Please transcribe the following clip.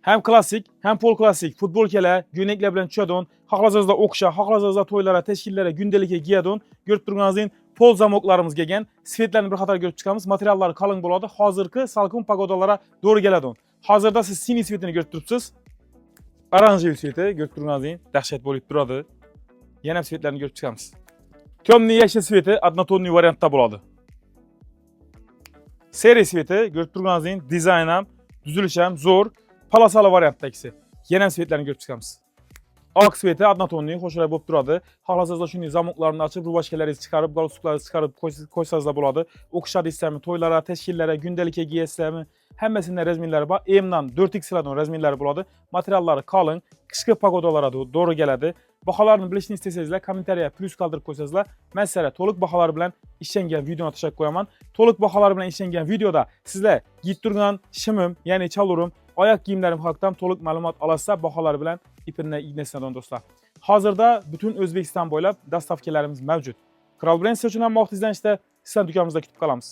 Hem klasik, hem pol klasik futbolkalar, göynekler bilan tushadon, xohlasangizlar o'qisha, xohlasangizlar to'ylara, tashkillarga, gündelikka kiyadon. Ko'rib turganingizdek, pol zamoklarimiz kelgan. Svetlarni bir qator ko'rib chiqamiz. Materiallari qalin bo'ladi. Hozirgi salqin pogodalarga to'g'ri keladi. Hozirda siz siniy svetini ko'rib turibsiz. Oranjeviy sveti ko'rib turganingizdek, dahshat bo'lib turadi. Yana svetlarni ko'rib chiqamiz. Temniy yashil sveti однотонный variantda bo'ladi. Seri sveti ko'rib turganingizdek, dizayn ham, tuzilishi ham zo'r. Palasali variantdagisi. Yana svetlarni ko'rib chiqamiz. Oq sveti однотонный, xo'shroq bo'lib turadi. Xohlasangizlar shunday zamoklarni ochib, rubashkalaringizni chiqarib, galstuklarni chiqarib qo'ysangizlar bo'ladi. O'qishlar deysizlarmi, to'ylara, tashkillarga, gündelikka kiysizlarmi, hammasini razmerlari bor. M dan 4XL razmerlari bo'ladi. Materiallari qalin, qishki pogodalarga to'g'ri keladi. Baholarni bilishni istasangizlar, kommentariyaga plus qoldirib qo'ysangizlar, men sizlarga to'liq baholar bilan ishlangan videoni tashab qo'yaman. To'liq baholar bilan ishlangan videoda sizlar kiyib turgan shimim, ya'ni chalurim, oyoq kiyimlarim haqida to'liq ma'lumot olasizlar baholar bilan ipini ignasidan do'stlar. Hozirda butun O'zbekiston bo'ylab dastavkalarimiz mavjud. Kral Brand uchun ham vaqt izlanishda sizlarni do'konimizda kutib qolamiz.